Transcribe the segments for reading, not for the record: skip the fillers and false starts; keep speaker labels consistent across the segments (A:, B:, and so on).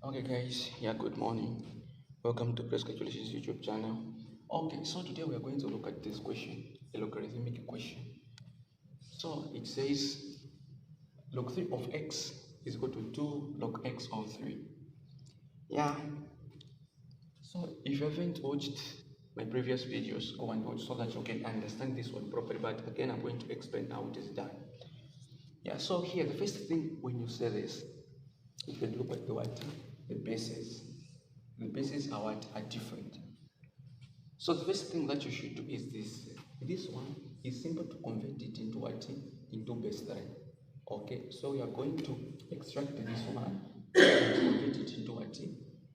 A: Okay guys, yeah, good morning. Welcome to Press Calculations YouTube channel. Okay, so today we are going to look at this question, a logarithmic question. So it says log 3 of x is equal to 2 log x of 3. Yeah, so if you haven't watched my previous videos, go and watch so that you can understand this one properly. But again, I'm going to explain how it is done. Yeah, so here the first thing when you say this, you can look at the bases. The bases are are different. So the first thing that you should do is this. This one is simple to convert it into what? Into base 3. Okay, so we are going to extract this one and convert it into what?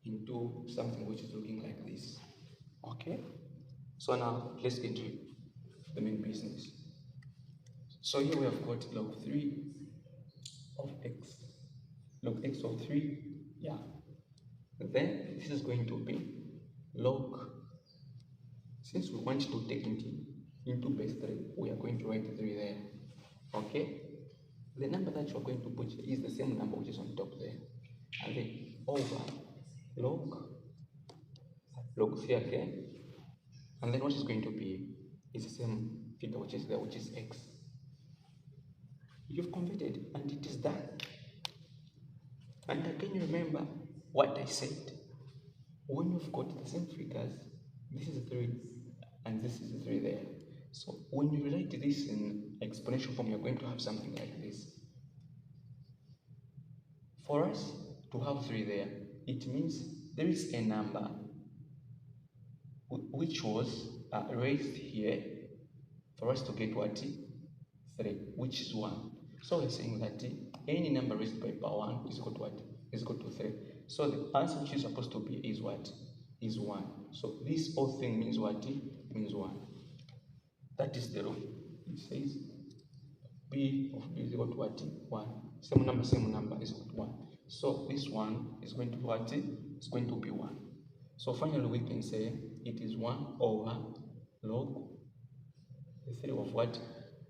A: Into something which is looking like this. Okay, so now let's get to the main business. So here we have got log 3 of x. Log x of 3, yeah. Then this is going to be log. Since we want to take it into base 3, we are going to write 3 there. Okay? The number that you are going to put is the same number which is on top there. And then over log 3 again. And then what is going to be is the same figure which is there, which is x. You've converted and it is done. And again, you remember what I said. When you've got the same figures, this is 3 and this is 3 there. So when you write this in exponential form, you're going to have something like this. For us to have 3 there, it means there is a number which was raised here for us to get what? 3, which is 1. So we're saying that any number raised by power 1 is equal to what? Is equal to 3. So the answer which is supposed to be is what? Is 1. So this whole thing means what? Means 1. That is the rule. It says P of B is equal to what? 1. Same number is equal to 1. So this one is going to be what? It's going to be 1. So finally we can say it is 1 over log 3 of what?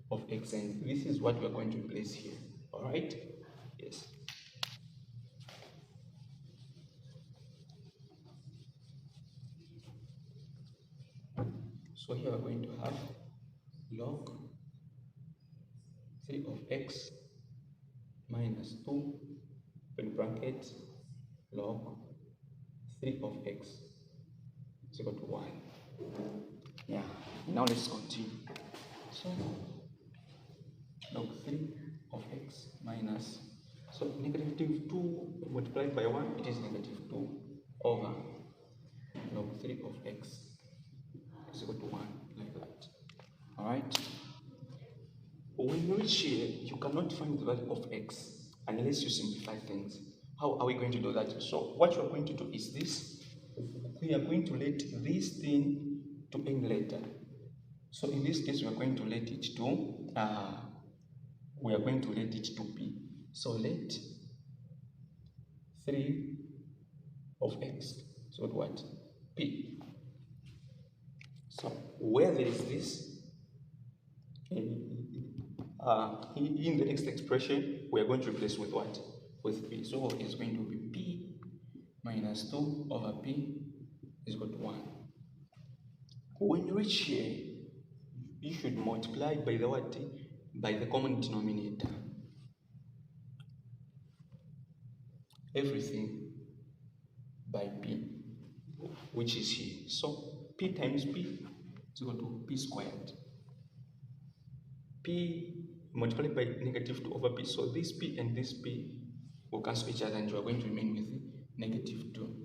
A: Of x, and this is what we are going to replace here. Alright? Yes. So here we're going to have log 3 of x minus 2 in bracket log 3 of x is equal to 1. Yeah, now let's continue. So log 3 of x minus, so negative 2 multiplied by 1, it is negative 2 over log 3 of x is equal to 1, like that. Alright? When you reach here, you cannot find the value of x unless you simplify things. How are we going to do that? So what you are going to do is this. We are going to let this thing to end later. So in this case, we are going to let it to p. So let 3 of x, so what? P. So where there is this, in the next expression, we are going to replace with what? With p. So it's going to be p minus 2 over p is equal to 1. When you reach here, you should multiply by the what? By the common denominator. Everything by p, which is here. So p times p is equal to p squared. P multiplied by negative 2 over p. So this p and this p will cancel each other and you are going to remain with negative 2.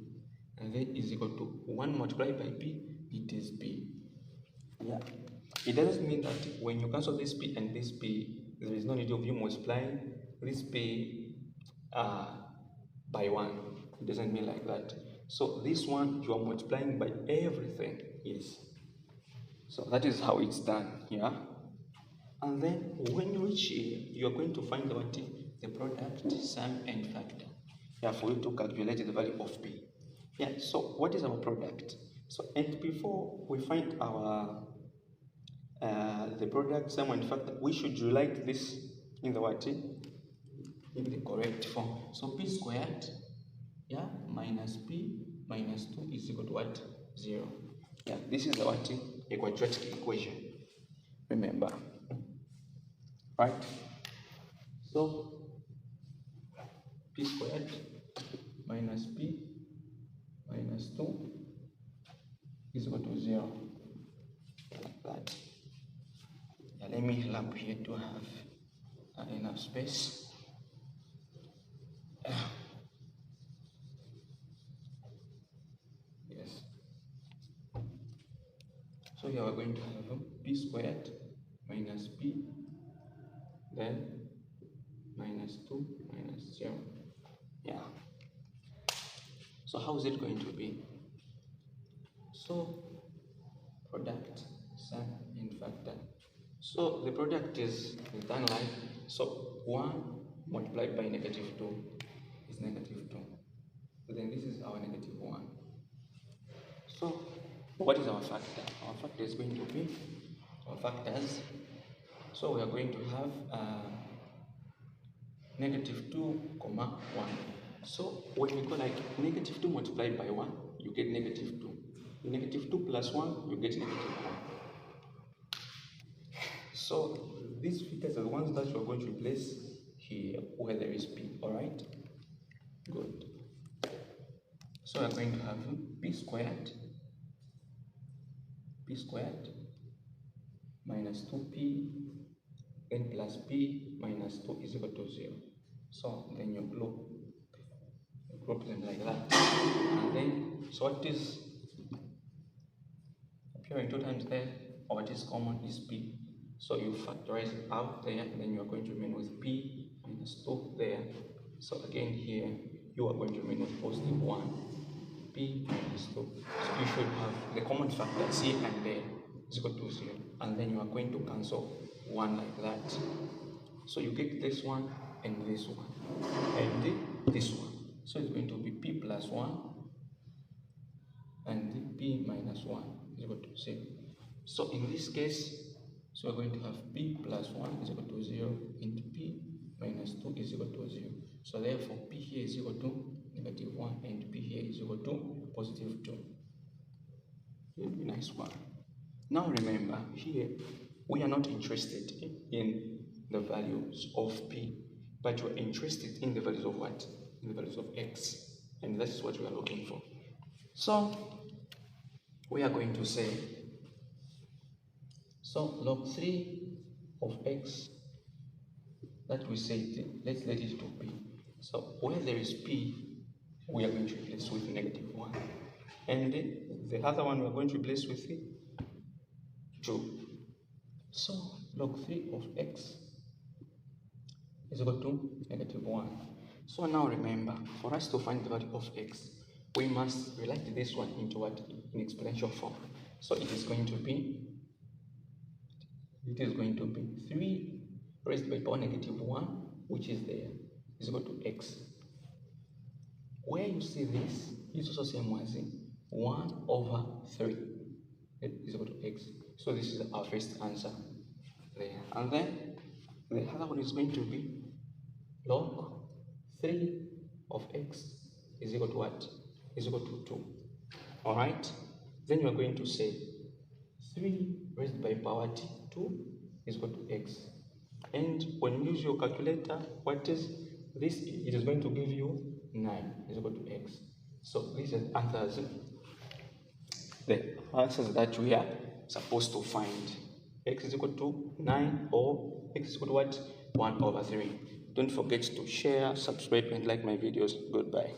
A: And then is equal to 1 multiplied by p, it is p. Yeah. It doesn't mean that when you cancel this p and this p, there is no need of you multiplying this p by 1. It doesn't mean like that. So this one, you are multiplying by everything. Yes. So that is how it's done. Yeah. And then when you reach here, you are going to find what? The product, sum, and factor. Yeah, for you to calculate the value of p. Yeah, so what is our product? So, and before we find our the product, sum, and factor, we should write this in the what? In the correct form. So p squared Yeah, minus p minus 2 is equal to what? 0. Yeah, this is what? A quadratic equation. Remember. Right? So, p squared minus p minus 2 is equal to 0. Like that. Yeah, let me lamp here to have enough space. Yes. So here we're going to have p squared minus p, then minus 2 minus 0. Yeah. So how is it going to be? So product, sum, and factor. So the product is done like, so 1 multiplied by negative 2 is negative 2. So then this is our negative 1. So what is our factor? Our factor is going to be our factors. So we are going to have negative 2 comma 1. So when we go like negative 2 multiplied by 1, you get negative 2. Negative 2 plus 1, you get negative 1. So these figures are the ones that you are going to replace here where there is p. Alright? Good. So we are going to have p squared minus 2p n plus p minus 2 is equal to 0. So then you group them like that. And then, so what is appearing 2 times there, or what is common is p. So you factorize it out there, and then you are going to remain with p minus 2 there. So again here, you are going to remain with positive 1, p minus 2. So you should have the common factors here and there is equal to 0. And then you are going to cancel 1 like that. So you get this one and this one and this one. So it's going to be p plus 1 and p minus 1 is equal to 0. So in this case, so we're going to have p plus 1 is equal to 0 and p minus 2 is equal to 0. So therefore, p here is equal to negative 1 and p here is equal to positive 2. Very nice one. Now remember, here we are not interested in the values of p, but we're interested in the values of what? In the values of x. And that is what we are looking for. So we are going to say, so log 3 of x, that we say, let's let it to p. So where there is p, we are going to replace with negative 1. And the other one we are going to replace with 2. So log 3 of x is equal to negative 1. So now remember, for us to find the value of x, we must relate this one into what? In exponential form. So it is going to be 3 raised by power negative 1, which is there, is equal to x. Where you see this is also same as 1 over 3 is equal to x. So this is our first answer there. And then the other one is going to be log 3 of x is equal to what? Is equal to 2. Alright? Then you are going to say 3 raised by power 2 is equal to x. And when you use your calculator, what is this? It is going to give you 9 is equal to x. So these are the answers that we are supposed to find. X is equal to 9 or x is equal to what? 1 over 3. Don't forget to share, subscribe, and like my videos. Goodbye.